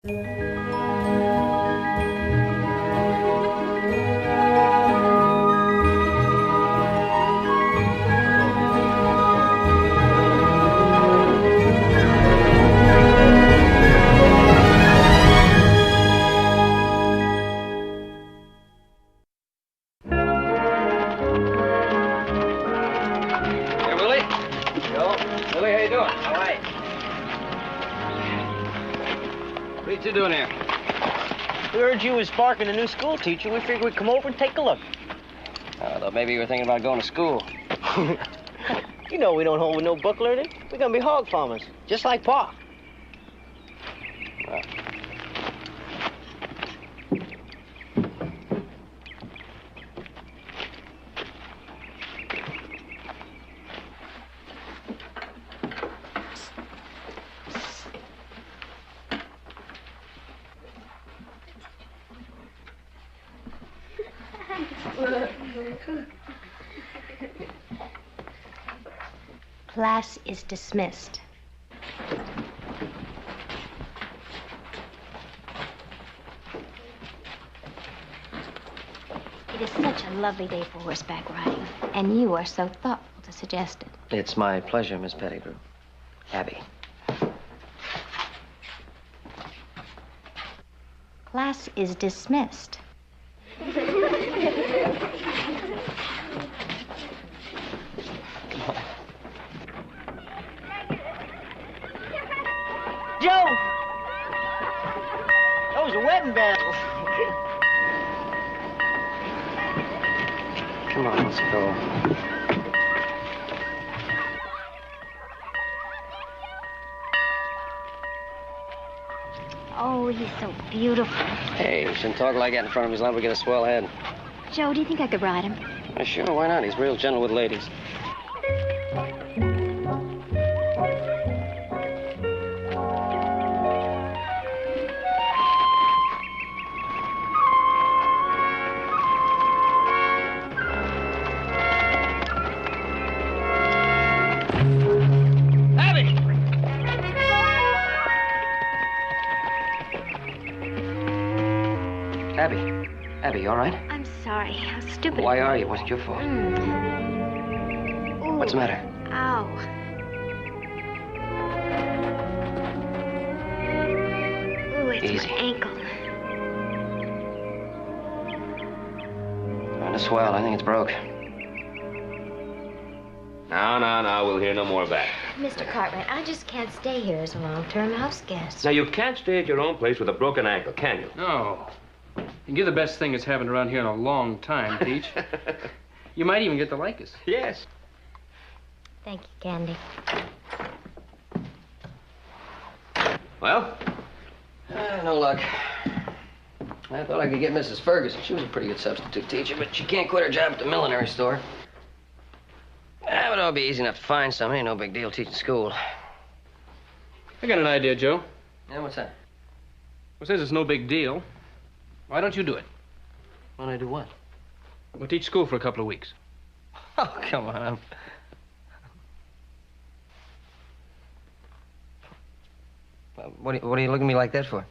What you doing here? We heard you was sparking a new school teacher. We figured we'd come over and take a look. I thought maybe you were thinking about going to school. You know we don't hold with no book learning. We're gonna be hog farmers, just like Pa. Well. Class is dismissed. It is such a lovely day for horseback riding, and you are so thoughtful to suggest it. It's my pleasure, Miss Pettigrew. Abby. Class is dismissed. Joe! That was a wedding battle. Come on, let's go. Oh, he's so beautiful. Hey, you shouldn't talk like that in front of him. He's liable to get a swell head. Joe, do you think I could ride him? Sure, why not? He's real gentle with ladies. Abby, you all right? I'm sorry. How stupid. Why are you? Wasn't your fault. Ooh. What's the matter? Ow. Ooh, it's Easy. my ankle. Trying to swell. I think it's broke. No. We'll hear no more of that. Mr. Cartwright, I just can't stay here as a long-term house guest. Now, you can't stay at your own place with a broken ankle, can you? No. You're the best thing that's happened around here in a long time, Teach. You might even get to like us. Yes. Thank you, Candy. Well? No luck. I thought I could get Mrs. Ferguson. She was a pretty good substitute teacher, but she can't quit her job at the millinery store. But it'll be easy enough to find somebody. No big deal teaching school. I got an idea, Joe. Yeah, what's that? Well, says it's no big deal. Why don't you do it? Want to do what? We'll teach school for a couple of weeks. Oh, come on. What are you looking at me like that for?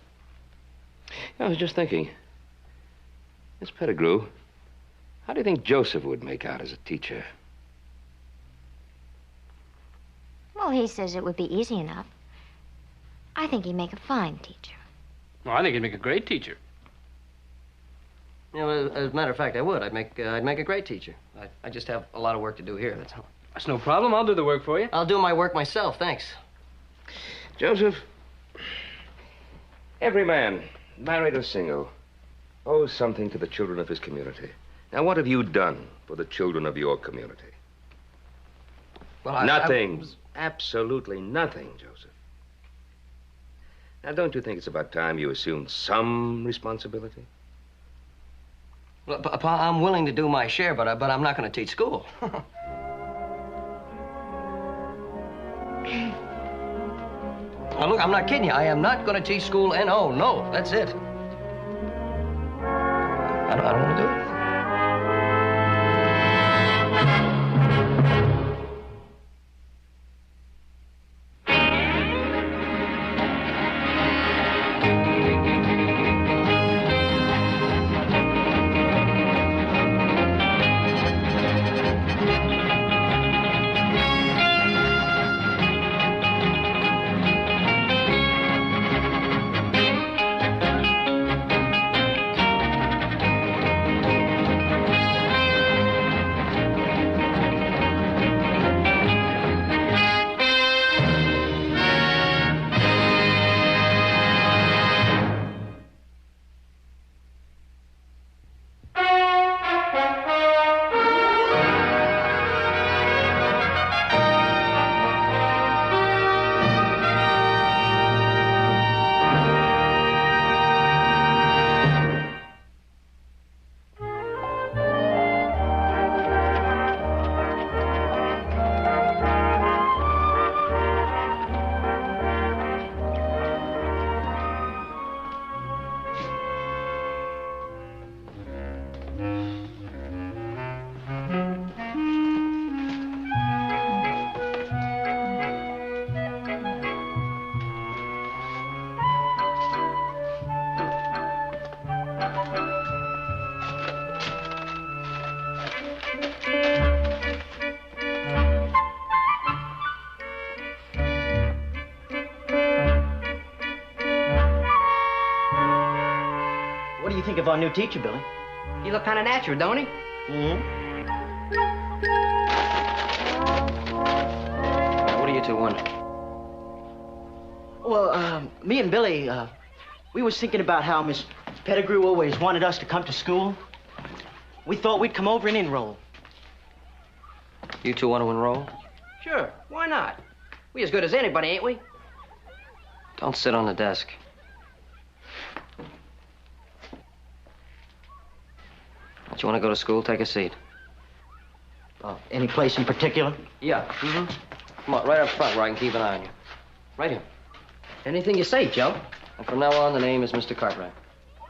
I was just thinking. Miss Pettigrew, how do you think Joseph would make out as a teacher? Well, he says it would be easy enough. I think he'd make a fine teacher. Well, I think he'd make a great teacher. You know, as a matter of fact, I would. I'd make a great teacher. I just have a lot of work to do here, that's all. That's no problem. I'll do the work for you. I'll do my work myself, thanks. Joseph, every man, married or single, owes something to the children of his community. Now, what have you done for the children of your community? Well, nothing. Absolutely nothing, Joseph. Now, don't you think it's about time you assumed some responsibility? Well, Pa, I'm willing to do my share, but I'm not going to teach school. Now, look, I'm not kidding you. I am not going to teach school, N.O. No, that's it. I don't want to do it. you think of our new teacher, Billy? He look kind of natural, don't he? Mm-hmm. What do you two want? Well, me and Billy, we was thinking about how Miss Pettigrew always wanted us to come to school. We thought we'd come over and enroll. You two want to enroll? Sure, why not? We as good as anybody, ain't we? Don't sit on the desk. Don't you want to go to school? Take a seat. Any place in particular? Yeah. Mm-hmm. Come on, right up front where I can keep an eye on you. Right here. Anything you say, Joe. And from now on, the name is Mr. Cartwright.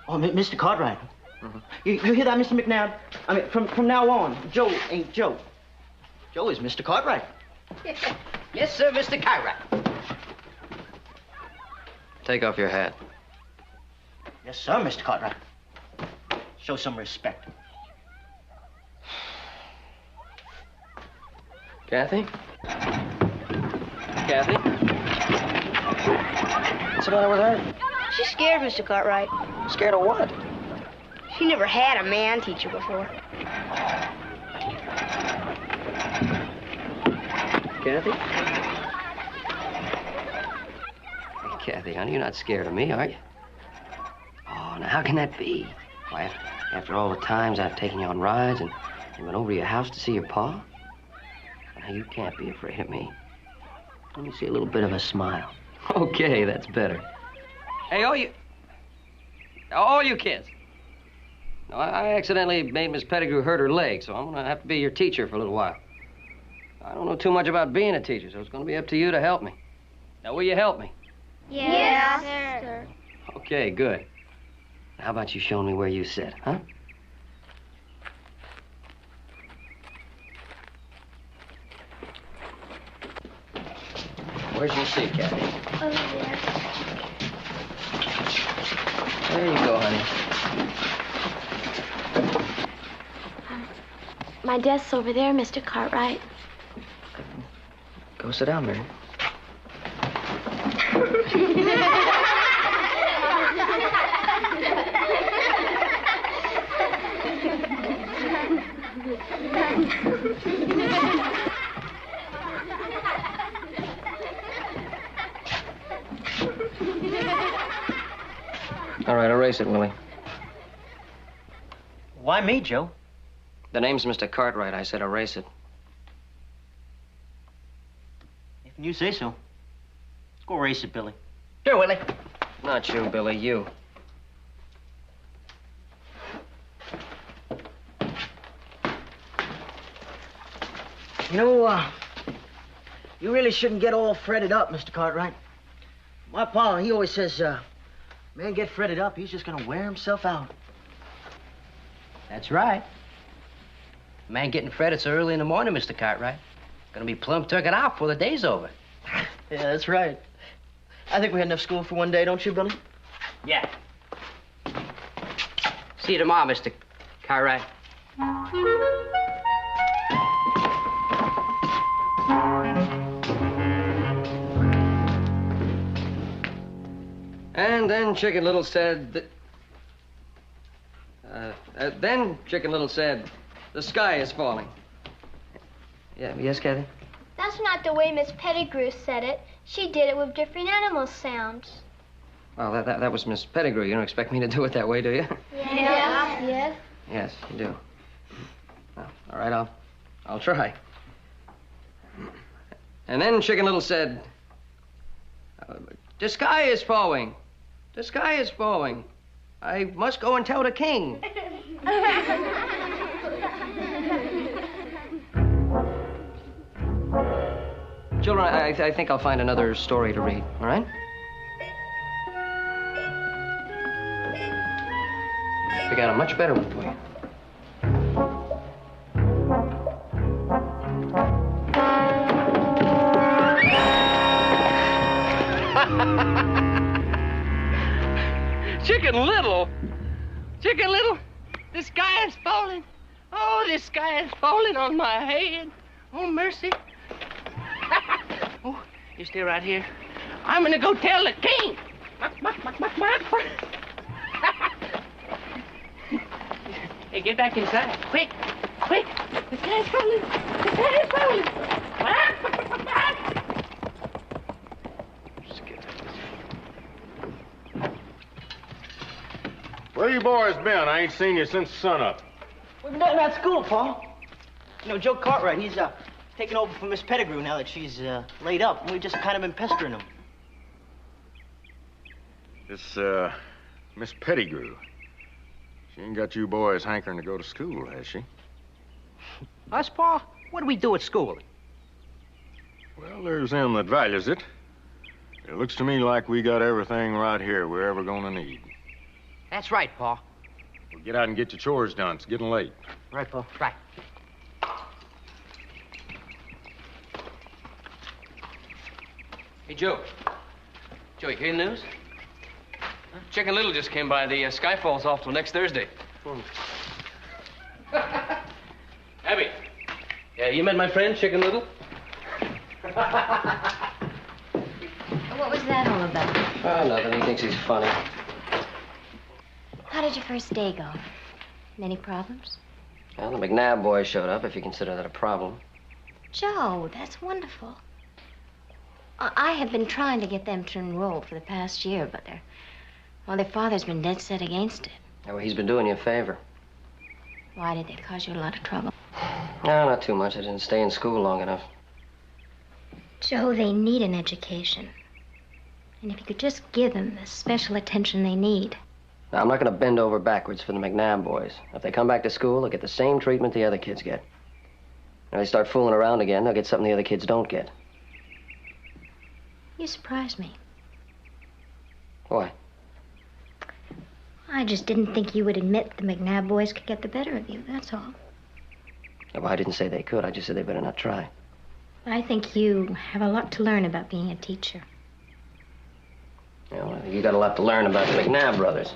Oh, Mr. Cartwright. Mm-hmm. You hear that, Mr. McNabb? I mean, from now on, Joe ain't Joe. Joe is Mr. Cartwright. Yes, sir, Mr. Cartwright. Take off your hat. Yes, sir, Mr. Cartwright. Show some respect. Kathy? Kathy? What's the matter with her? She's scared, Mr. Cartwright. Scared of what? She never had a man teacher before. Kathy? Hey, Kathy, honey, you're not scared of me, are you? Oh, now how can that be? Why, after all the times I've taken you on rides and went over to your house to see your pa? Now, you can't be afraid of me. Let me see a little bit of a smile. Okay, that's better. Hey, all you kids. No, I accidentally made Miss Pettigrew hurt her leg, so I'm gonna have to be your teacher for a little while. I don't know too much about being a teacher, so it's gonna be up to you to help me. Now, will you help me? Yes, sir. Okay, good. Now, how about you showing me where you sit, huh? Where's your seat, Kathy? Over there. There you go, honey. My desk's over there, Mr. Cartwright. Go sit down, Mary. All right, erase it, Willie. Why me, Joe? The name's Mr. Cartwright. I said erase it. If you say so. Let's go erase it, Billy. Sure, Willie. Not you, Billy, you. You know, you really shouldn't get all fretted up, Mr. Cartwright. My pa, he always says, man get fretted up, he's just gonna wear himself out. That's right. Man getting fretted so early in the morning, Mr. Cartwright. Gonna be plumb turkeyed out before the day's over. Yeah, that's right. I think we had enough school for one day, don't you, Billy? Yeah. See you tomorrow, Mr. Cartwright. And then Chicken Little said that... then Chicken Little said, the sky is falling. Yeah, yes, Kathy? That's not the way Miss Pettigrew said it. She did it with different animal sounds. Well, that was Miss Pettigrew. You don't expect me to do it that way, do you? Yeah. Yes. Yes, you do. Well, all right, I'll try. And then Chicken Little said, the sky is falling. The sky is falling. I must go and tell the king. Children, I think I'll find another story to read, all right? I got a much better one for you. Chicken Little? Chicken Little? The sky is falling. Oh, the sky is falling on my head. Oh, mercy. Oh, you stay right here. I'm gonna go tell the king. Hey, get back inside. Quick! Quick! The guy's falling! The guy's falling! Where you boys been? I ain't seen you since sunup. We've been down at school, Paul. You know, Joe Cartwright, he's taking over for Miss Pettigrew now that she's laid up. And we've just kind of been pestering him. This, Miss Pettigrew. She ain't got you boys hankering to go to school, has she? Us, Paul? What do we do at school? Well, there's them that values it. It looks to me like we got everything right here we're ever gonna need. That's right, Paul. Well, get out and get your chores done. It's getting late. Right, Paul. Right. Hey, Joe. Joe, you hear the news? Huh? Chicken Little just came by. The Skyfall's off till next Thursday. Abby. Yeah, you met my friend, Chicken Little? What was that all about? Oh, nothing. He thinks he's funny. How did your first day go? Many problems? Well, the McNabb boys showed up, if you consider that a problem. Joe, that's wonderful. I have been trying to get them to enroll for the past year, but their father's been dead set against it. Yeah, well, he's been doing you a favor. Why did they cause you a lot of trouble? No, not too much. I didn't stay in school long enough. Joe, they need an education. And if you could just give them the special attention they need. Now, I'm not going to bend over backwards for the McNabb boys. If they come back to school, they'll get the same treatment the other kids get. If they start fooling around again, they'll get something the other kids don't get. You surprised me. Why? I just didn't think you would admit the McNabb boys could get the better of you, that's all. Well, I didn't say they could. I just said they better not try. I think you have a lot to learn about being a teacher. Yeah, well, you got a lot to learn about the McNabb brothers.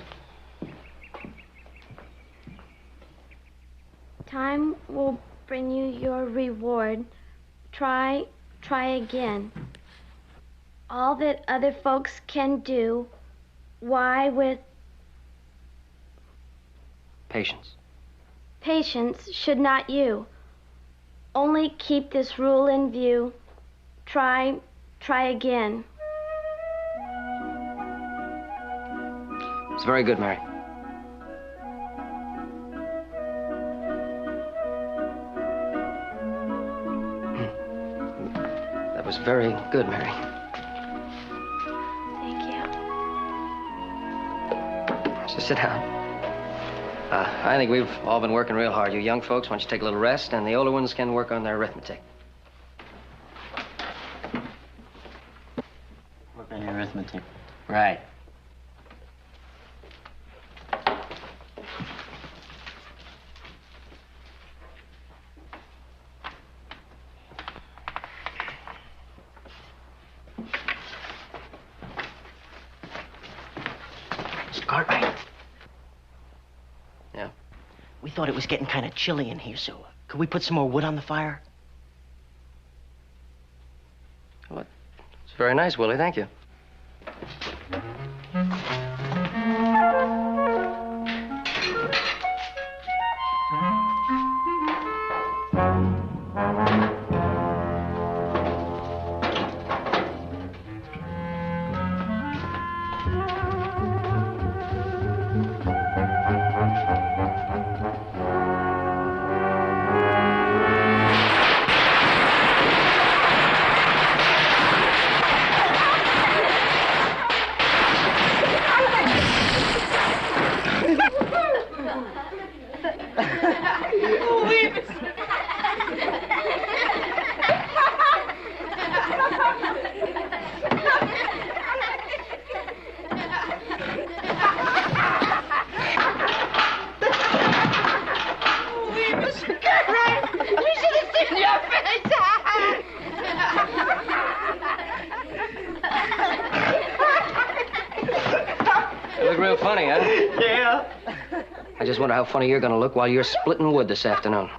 Time will bring you your reward. Try again. All that other folks can do, why with Patience. patience should not you. Only keep this rule in view. Try again. It's very good, Mary. That was very good, Mary. Thank you. So sit down. I think we've all been working real hard. You young folks, why don't you take a little rest, and the older ones can work on their arithmetic. Work on your arithmetic. Right. Mr. Cartwright. Yeah? We thought it was getting kind of chilly in here, so could we put some more wood on the fire? Well, it's very nice, Willie. Thank you. You look real funny, huh? Yeah. I just wonder how funny you're gonna look while you're splitting wood this afternoon.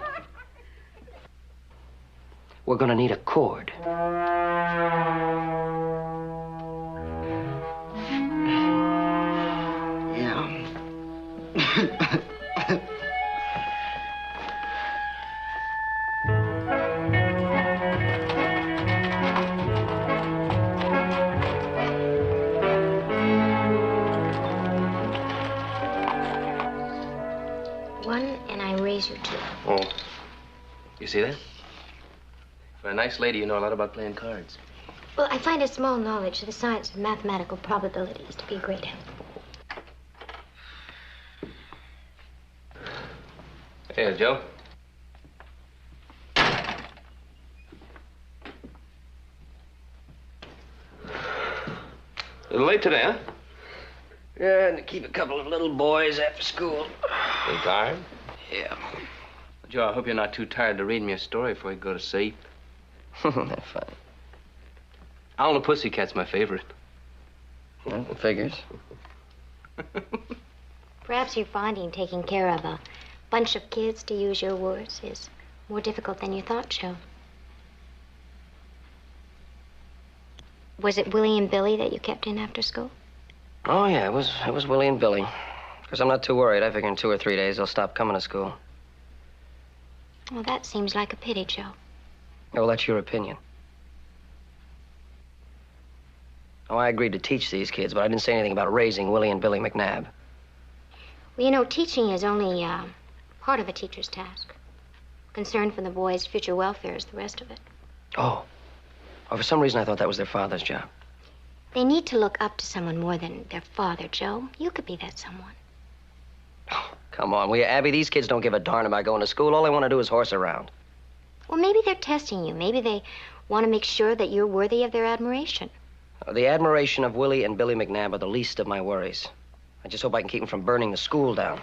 We're gonna need a cord. Yeah. 1 and I raise you 2. Oh. You see that? For a nice lady, you know a lot about playing cards. Well, I find a small knowledge of the science of mathematical probabilities to be a great help. Hey, Joe. A little late today, huh? Yeah, and to keep a couple of little boys after school. You tired? Yeah. Joe, I hope you're not too tired to read me a story before you go to sleep. That's fine. Owl and the Pussycat's my favorite. Well, it figures. Perhaps you're finding taking care of a bunch of kids, to use your words, is more difficult than you thought, Joe. Was it Willie and Billy that you kept in after school? Oh, yeah, it was Willie and Billy. Of course, I'm not too worried. I figure in 2 or 3 days they'll stop coming to school. Well, that seems like a pity, Joe. Well, that's your opinion. Oh, I agreed to teach these kids, but I didn't say anything about raising Willie and Billy McNabb. Well, you know, teaching is only part of a teacher's task. Concern for the boys' future welfare is the rest of it. Oh. Oh, for some reason I thought that was their father's job. They need to look up to someone more than their father, Joe. You could be that someone. Oh, come on, will you, Abby? These kids don't give a darn about going to school. All they want to do is horse around. Well, maybe they're testing you. Maybe they want to make sure that you're worthy of their admiration. The admiration of Willie and Billy McNabb are the least of my worries. I just hope I can keep them from burning the school down.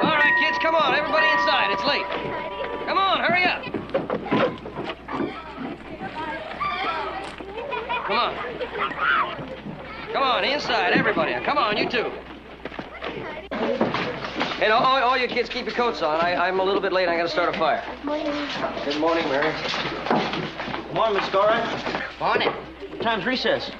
All right, kids, come on. Everybody inside. It's late. Come on, hurry up. Come on. Come on, inside, everybody. Come on, you two. Hey, no, all you kids, keep your coats on. I'm a little bit late. I gotta start a fire. Good morning, Mary. Good morning, Miss Cora. Morning. What time's recess?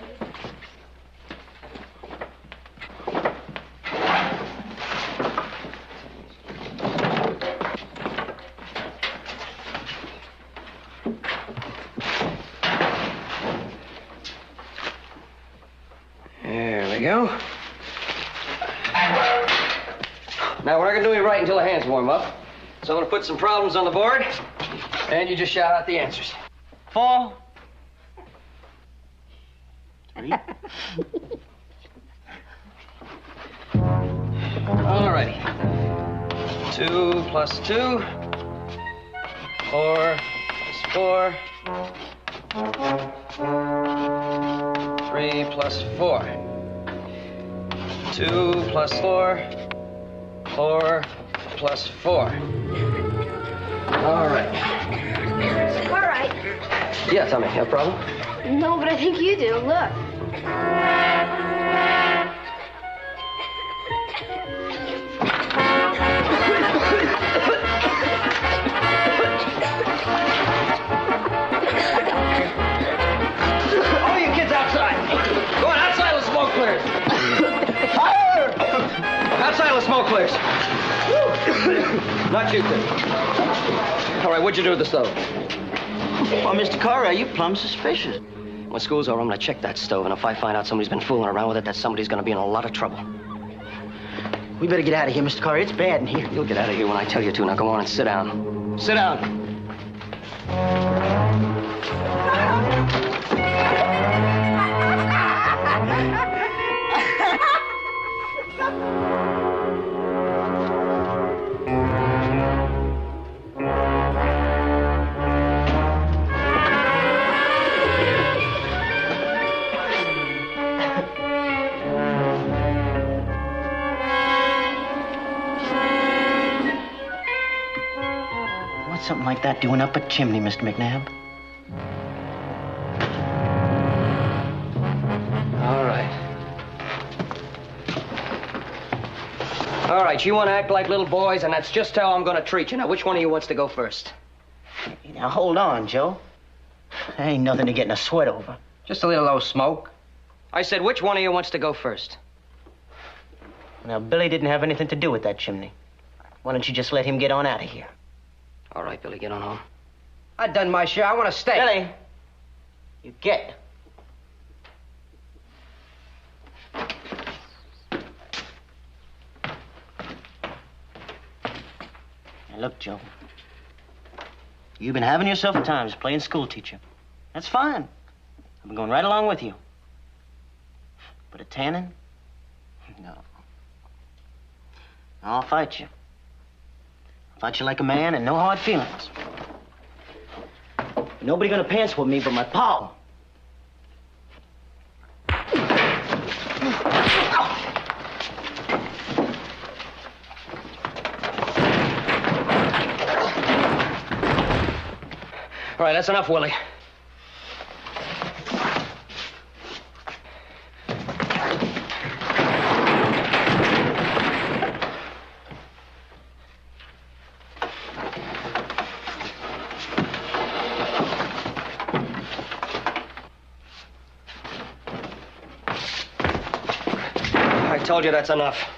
There we go. Now, we're not gonna do any writing until the hands warm up. So I'm gonna put some problems on the board, and you just shout out the answers. 4. 3. All righty. 2 plus 2. 4 plus 4. 3 plus 4. 2 plus 4. 4 plus 4. All right. All right. Yeah, tell me, you have a problem? No, but I think you do. Look. All you kids outside. Go on, outside till the smoke clears. Fire! Outside till the smoke clears. Not you two. All right, what'd you do with the stove? Well, Mr. Cora, you plumb suspicious. When school's over, I'm gonna check that stove, and if I find out somebody's been fooling around with it, that somebody's gonna be in a lot of trouble. We better get out of here, Mr. Cora. It's bad in here. You'll get out of here when I tell you to. Now go on and sit down. Sit down. What's something like that doing up a chimney, Mr. McNabb? All right. All right, you want to act like little boys, and that's just how I'm going to treat you. Now, which one of you wants to go first? Now, hold on, Joe. There ain't nothing to getting a sweat over. Just a little old smoke. I said, which one of you wants to go first? Now, Billy didn't have anything to do with that chimney. Why don't you just let him get on out of here? All right, Billy, get on home. I've done my share. I want to stay. Billy, you get. Now, look, Joe. You've been having yourself a time just playing school teacher. That's fine. I've been going right along with you. But a tanning? No. I'll fight you. I'll fight you like a man and no hard feelings. Nobody gonna pants with me but my pa. All right, that's enough, Willie. I told you that's enough.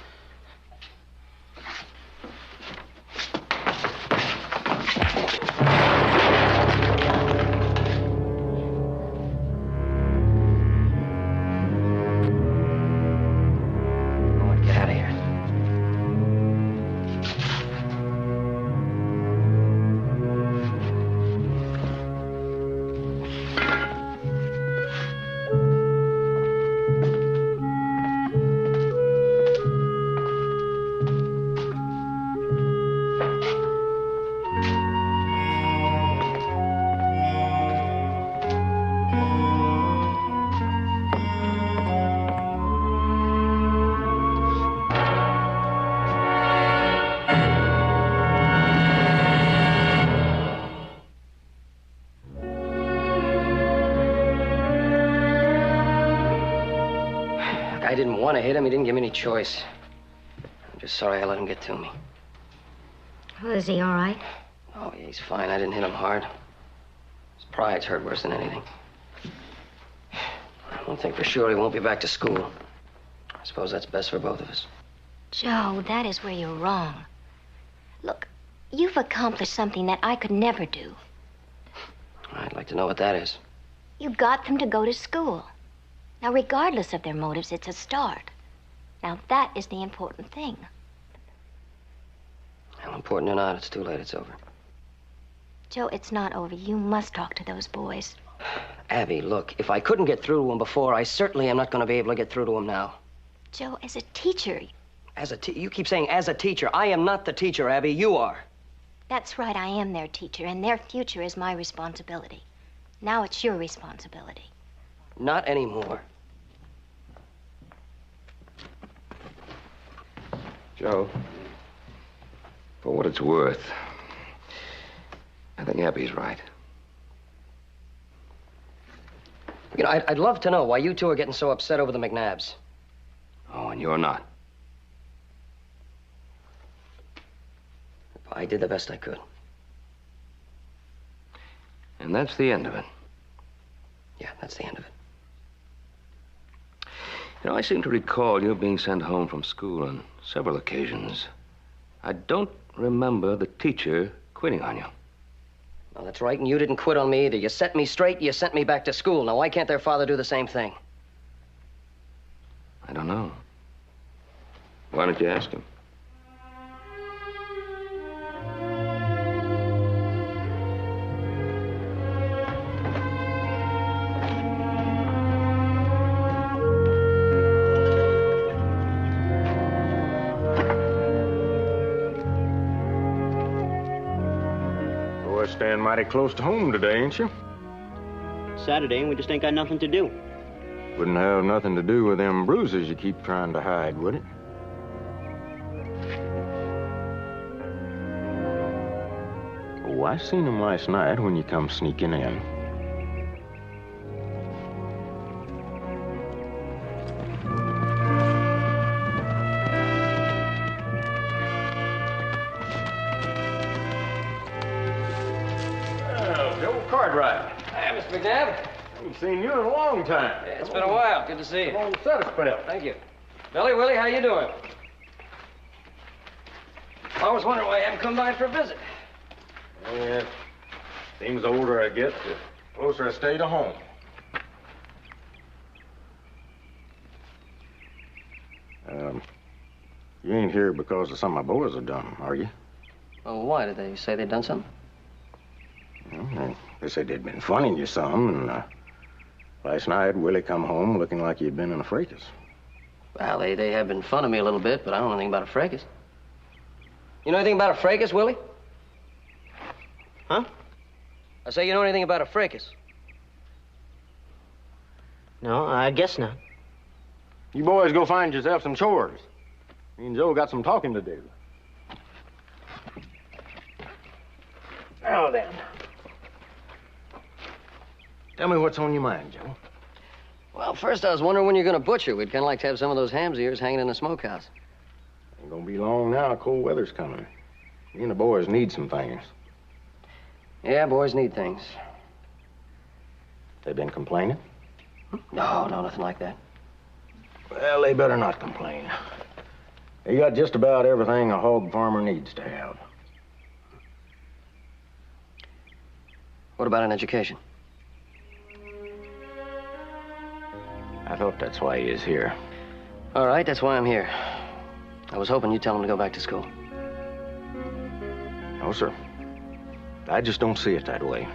I didn't want to hit him. He didn't give me any choice. I'm just sorry I let him get to me. Well, is he all right? Oh, yeah, he's fine. I didn't hit him hard. His pride's hurt worse than anything. One thing for sure, he won't be back to school. I suppose that's best for both of us. Joe, that is where you're wrong. Look, you've accomplished something that I could never do. I'd like to know what that is. You got them to go to school. Now, regardless of their motives, it's a start. Now, that is the important thing. How important or not, it's too late. It's over. Joe, it's not over. You must talk to those boys. Abby, look, if I couldn't get through to him before, I certainly am not going to be able to get through to him now. Joe, as a teacher... You keep saying as a teacher. I am not the teacher, Abby. You are. That's right, I am their teacher, and their future is my responsibility. Now it's your responsibility. Not anymore. Joe, for what it's worth, I think Abby's right. You know, I'd love to know why you two are getting so upset over the McNabbs. Oh, and you're not. I did the best I could. And that's the end of it. Yeah, that's the end of it. You know, I seem to recall you being sent home from school on several occasions. I don't remember the teacher quitting on you. Well, that's right, and you didn't quit on me either. You set me straight, you sent me back to school. Now, why can't their father do the same thing? I don't know. Why don't you ask him? Staying mighty close to home today, ain't you? Saturday, and we just ain't got nothing to do. Wouldn't have nothing to do with them bruises you keep trying to hide, would it? Oh, I seen them last night when you come sneaking in. McNabb? Haven't seen you in a long time. Yeah, it's been a while. Good to see you. Come on, set us, pal. Thank you. Billy, Willie, how you doing? I was wondering why you haven't come by for a visit. Yeah, seems the older I get, the closer I stay to home. You ain't here because of something my boys have done, are you? Oh, why? Did they say they'd done something? Well, they said they'd been funning you some, and last night Willie come home looking like he'd been in a fracas. Well, they have been funning me a little bit, but I don't know anything about a fracas. You know anything about a fracas, Willie? Huh? I say, you know anything about a fracas? No, I guess not. You boys go find yourself some chores. Me and Joe got some talking to do. Now then. Tell me what's on your mind, Joe. Well, first I was wondering when you're going to butcher. We'd kind of like to have some of those hams of yours hanging in the smokehouse. Ain't gonna be long now. Cold weather's coming. Me and the boys need some things. Yeah, boys need things. They been complaining? No, nothing like that. Well, they better not complain. They got just about everything a hog farmer needs to have. What about an education? I thought that's why he is here. All right, that's why I'm here. I was hoping you'd tell him to go back to school. No, sir. I just don't see it that way.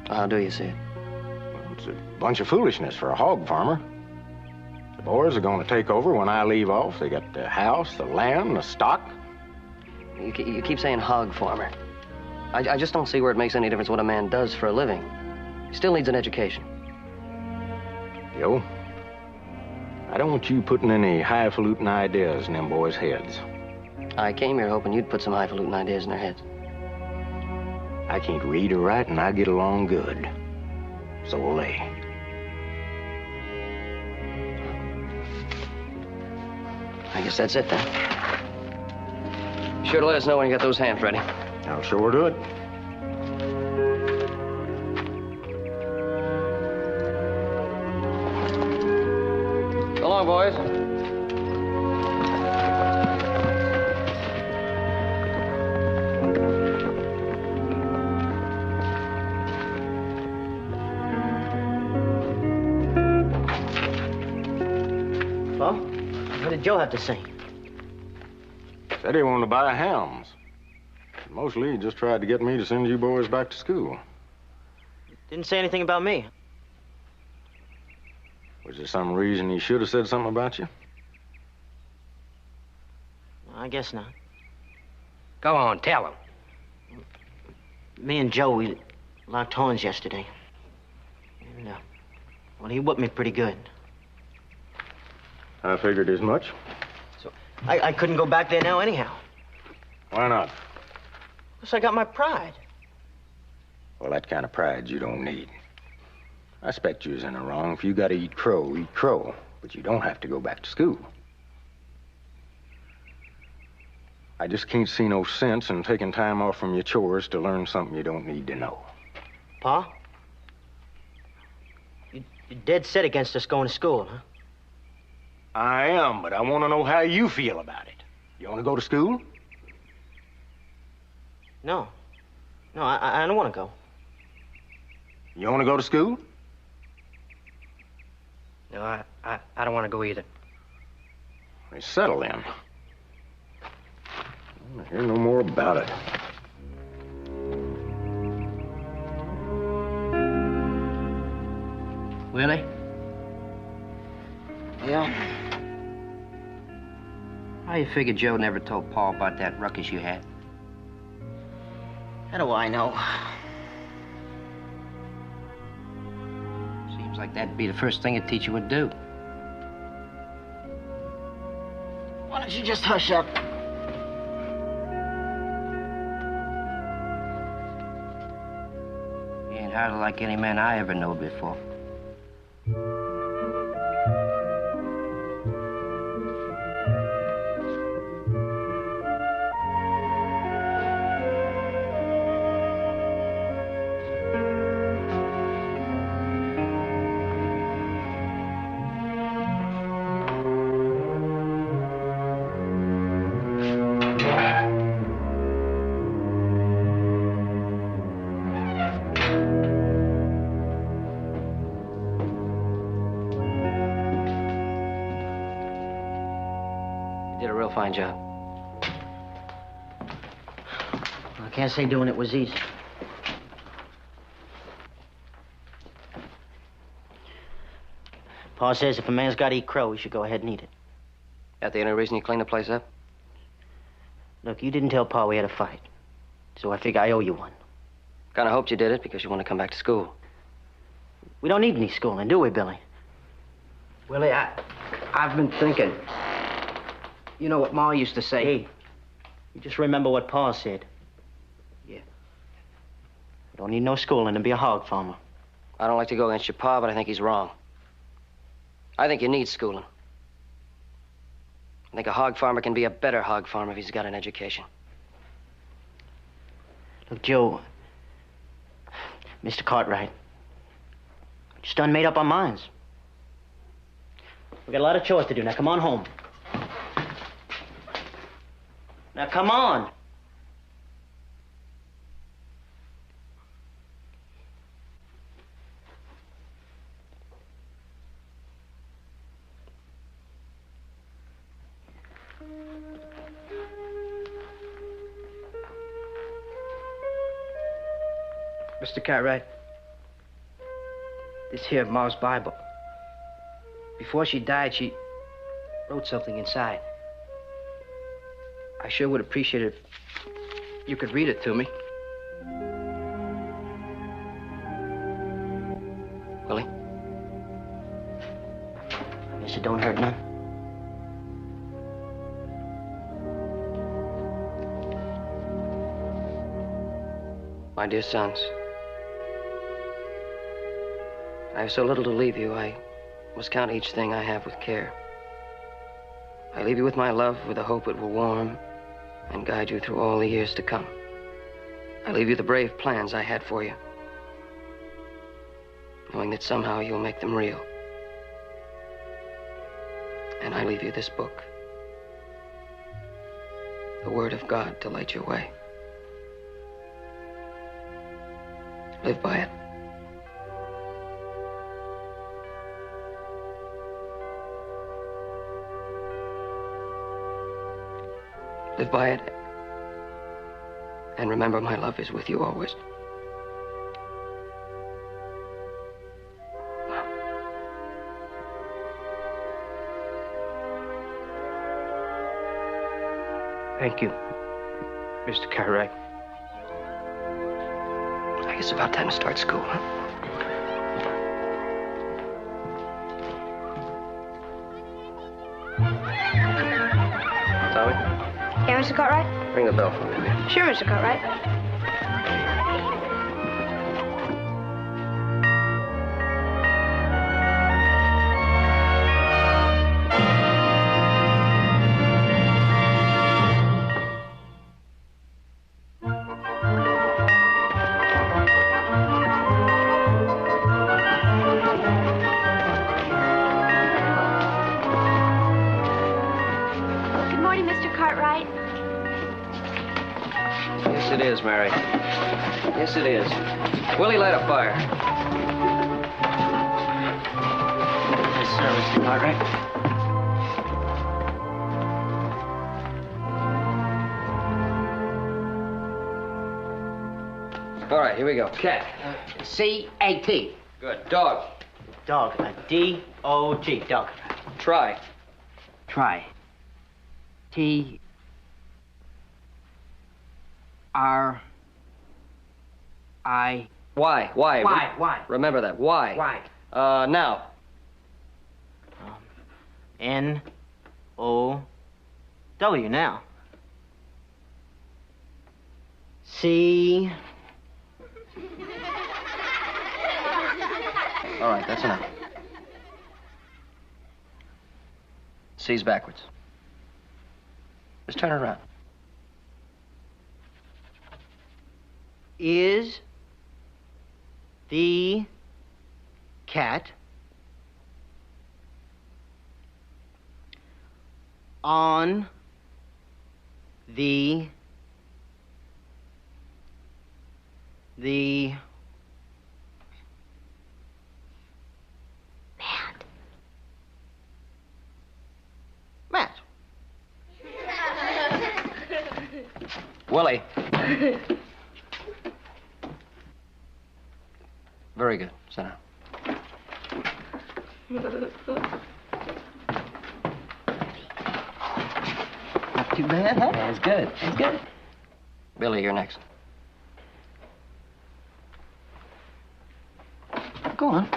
How do you see it? Well, it's a bunch of foolishness for a hog farmer. The boys are going to take over when I leave off. They got the house, the land, the stock. You keep saying hog farmer. I just don't see where it makes any difference what a man does for a living. He still needs an education. Yo, I don't want you putting any highfalutin ideas in them boys' heads. I came here hoping you'd put some highfalutin ideas in their heads. I can't read or write, and I get along good. So will they. I guess that's it, then. Be sure to let us know when you got those hands ready. I'll sure do it. So long, boys. Well, what did Joe have to say? Said he wanted to buy hams. Mostly he just tried to get me to send you boys back to school. Didn't say anything about me. Was there some reason he should have said something about you? I guess not. Go on, tell him. Me and Joe, we locked horns yesterday. And, well, he whipped me pretty good. I figured as much. So I couldn't go back there now anyhow. Why not? Because I got my pride. Well, that kind of pride you don't need. I expect you was in the wrong. If you gotta eat crow. But you don't have to go back to school. I just can't see no sense in taking time off from your chores to learn something you don't need to know. Pa? You're dead set against us going to school, huh? I am, but I want to know how you feel about it. You want to go to school? No. No, I don't want to go. You want to go to school? No, I don't want to go either. They settle then. I want to hear no more about it. Willie? Yeah? How you figure Joe never told Paul about that ruckus you had? How do I know? Seems like that'd be the first thing a teacher would do. Why don't you just hush up? He ain't hardly like any man I ever knowed before. did a real fine job. I can't say doing it was easy. Pa says if a man's got to eat crow, he should go ahead and eat it. That the only reason you cleaned the place up? Look, you didn't tell Pa we had a fight, so I figure I owe you one. Kind of hoped you did it because you want to come back to school. We don't need any schooling, do we, Billy? Willie, I've been thinking. You know what Ma used to say? Hey, you just remember what Pa said. Yeah. You don't need no schooling to be a hog farmer. I don't like to go against your pa, but I think he's wrong. I think you need schooling. I think a hog farmer can be a better hog farmer if he's got an education. Look, Joe, Mr. Cartwright, we just done made up our minds. We got a lot of chores to do. Now, come on home. Now, come on. Mr. Cartwright, this here Ma's Bible. Before she died, she wrote something inside. I sure would appreciate it if you could read it to me. Willie? Guess it don't hurt none. My dear sons, I have so little to leave you, I must count each thing I have with care. I leave you with my love, with the hope it will warm and guide you through all the years to come. I leave you the brave plans I had for you, knowing that somehow you'll make them real. And I leave you this book, the Word of God to light your way. Live by it. Live by it. And remember, my love is with you always. Thank you, Mr. Cartwright. I guess it's about time to start school, huh? Tommy, Yeah, Mr. Cartwright? ring the bell for me, will you? Sure, Mr. Cartwright. Good morning, Mr. Cartwright. Yes, it is, Mary. Yes, it is. Willie, light a fire. Yes, sir, Mr. Cartwright. All right, here we go. Cat. C-A-T. Good. Dog. Dog, D-O-G, dog. Try. Try. T-R-I. Why? Why? Remember that. Why? Why? Now. N-O-W now. C. All right, that's enough. C's backwards. Just turn it around. Is the cat on the mat? Willie. Very good. Sit down. Not too bad, huh? That's good. That's good. Billy, you're next. Go on.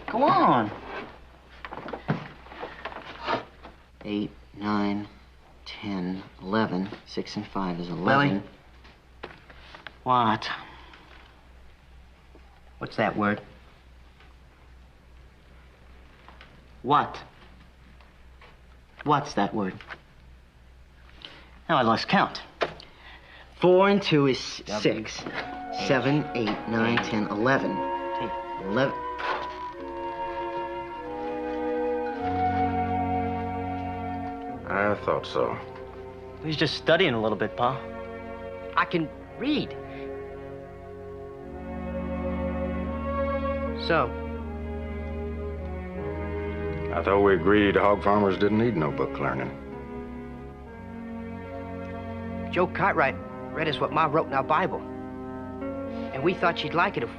Go on. 8, 9, 10, 11. 6 and 5 is 11. Willie? What? What's that word? What? What's that word? Now I lost count. 4 and 2 is 6. 7, 8, 9, 10, 11. 11. I thought so. He's just studying a little bit, Pa. I can read. So, I thought we agreed hog farmers didn't need no book learning. Joe Cartwright read us what Ma wrote in our Bible. And we thought she'd like it if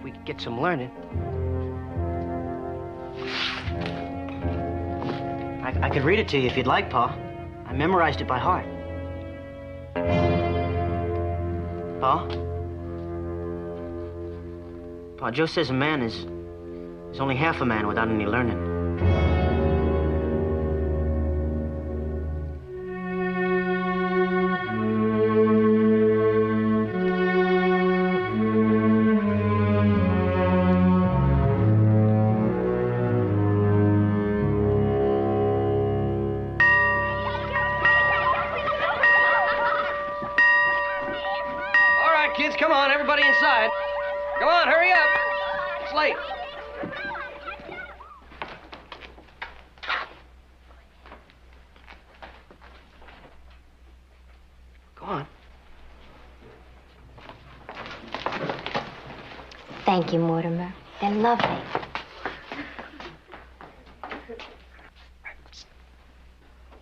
we could get some learning. I could read it to you if you'd like, Pa. I memorized it by heart. Pa? Pa, Joe says a man is only half a man without any learning. Kids, come on, everybody inside. Come on, hurry up. It's late. Go on. Thank you, Mortimer. They're lovely.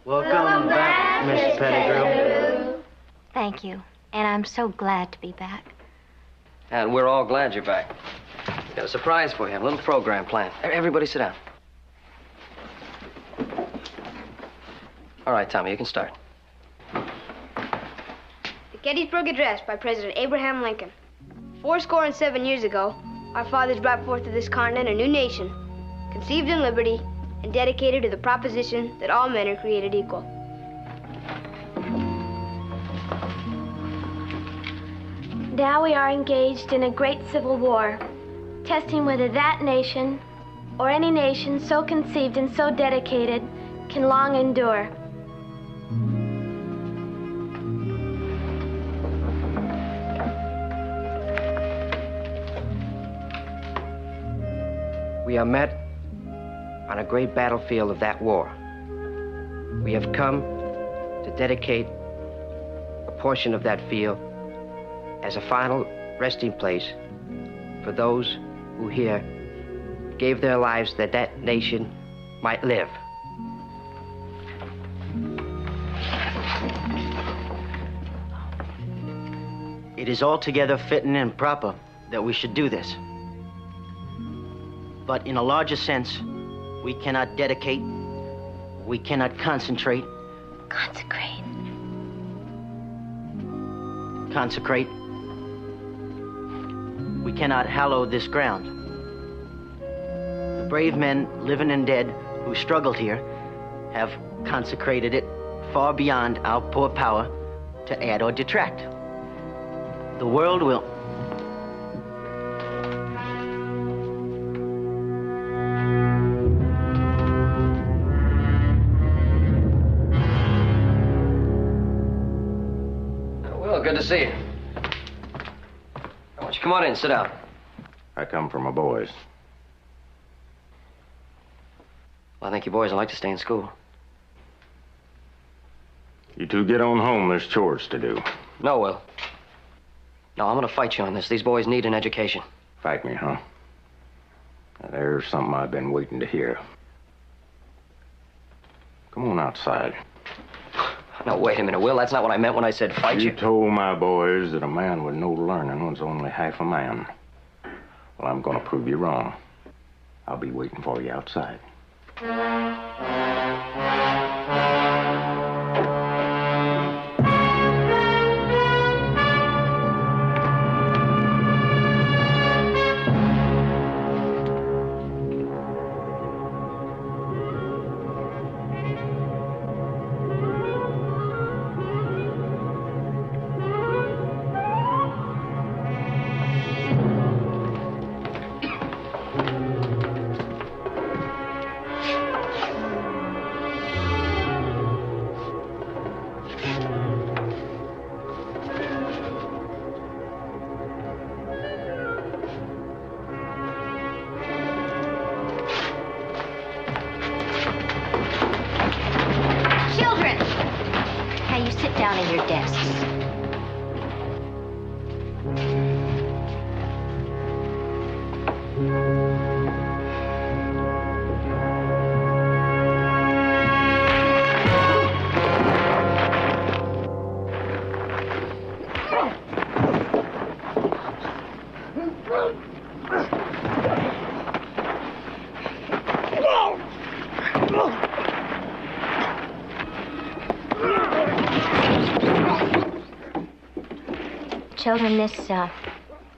Welcome back, Miss Pettigrew. Thank you. And I'm so glad to be back. And we're all glad you're back. Got a surprise for you, a little program planned. Everybody sit down. All right, Tommy, you can start. The Gettysburg Address by President Abraham Lincoln. 7 years ago, our fathers brought forth to this continent a new nation, conceived in liberty and dedicated to the proposition that all men are created equal. Now we are engaged in a great civil war, testing whether that nation, or any nation so conceived and so dedicated, can long endure. we are met on a great battlefield of that war. We have come to dedicate a portion of that field as a final resting place for those who here gave their lives that that nation might live. It is altogether fitting and proper that we should do this. But in a larger sense, we cannot dedicate, we cannot concentrate. Consecrate. Consecrate. We cannot hallow this ground. The brave men, living and dead, who struggled here, have consecrated it far beyond our poor power to add or detract. The world will... Well, good to see you. Why don't you come on in, sit down. I come from my boys. Well, I think you boys would like to stay in school. You two get on home, there's chores to do. No, Will. No, I'm gonna fight you on this. These boys need an education. Fight me, huh? Now, there's something I've been waiting to hear. Come on outside. Now, wait a minute, Will. That's not what I meant when I said fight you. You told my boys that a man with no learning was only half a man. Well, I'm going to prove you wrong. I'll be waiting for you outside. Children, this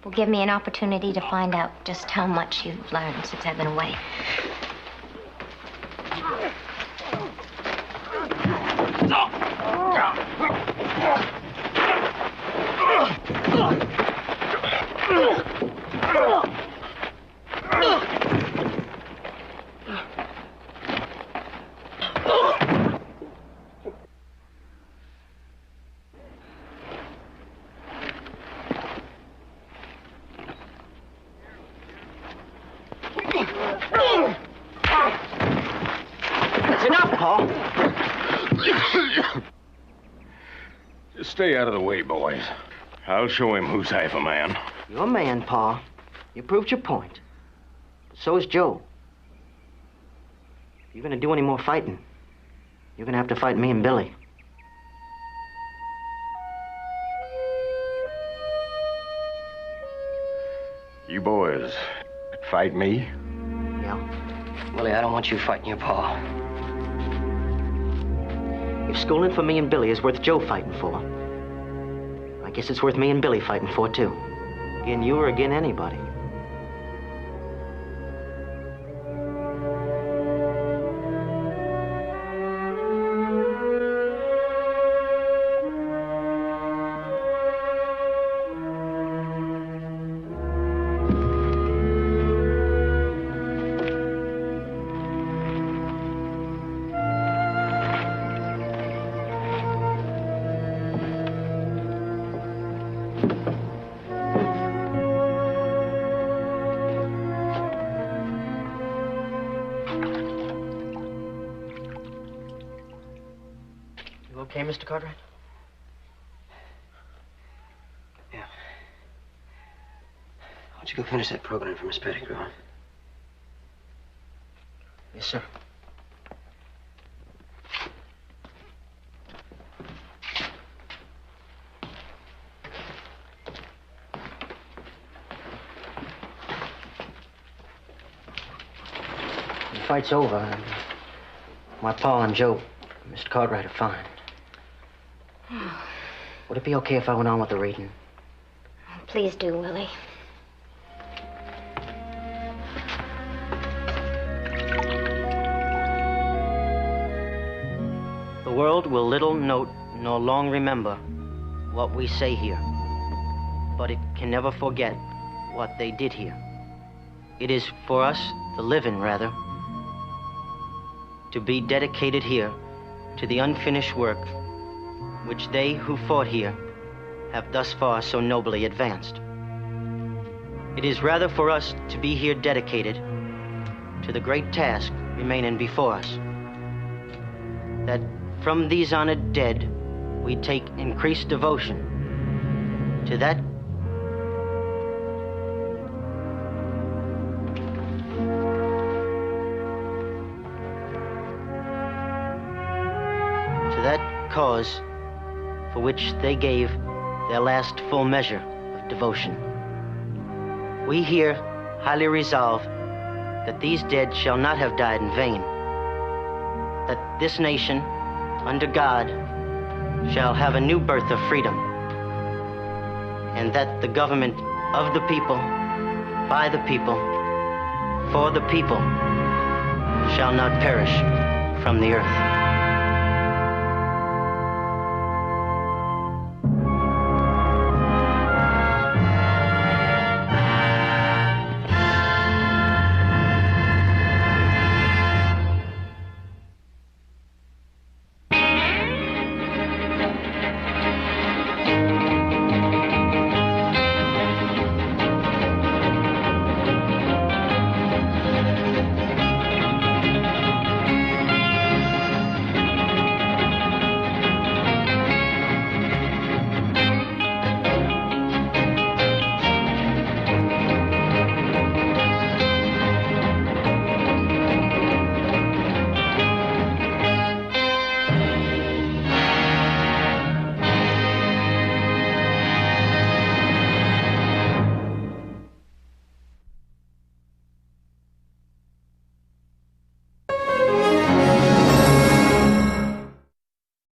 will give me an opportunity to find out just how much you've learned since I've been away. Just stay out of the way, boys. I'll show him who's half a man. You're a man, Pa. You proved your point. But so is Joe. If you're gonna do any more fighting, you're gonna have to fight me and Billy. You boys fight me? Yeah. Willie, I don't want you fighting your pa. If schooling for me and Billy is worth Joe fighting for, I guess it's worth me and Billy fighting for, too. Again you or again anybody. Okay, Mr. Cartwright? Yeah. Why don't you go finish that program for Miss Pettigrew, huh? Yes, sir. The fight's over. My pa and Joe, Mr. Cartwright, are fine. Would it be okay if I went on with the reading? Please do, Willie. The world will little note nor long remember what we say here, but it can never forget what they did here. It is for us, the living rather, to be dedicated here to the unfinished work which they who fought here have thus far so nobly advanced. It is rather for us to be here dedicated to the great task remaining before us, that from these honored dead we take increased devotion to that cause for which they gave their last full measure of devotion. We here highly resolve that these dead shall not have died in vain, that this nation, under God, shall have a new birth of freedom, and that the government of the people, by the people, for the people, shall not perish from the earth.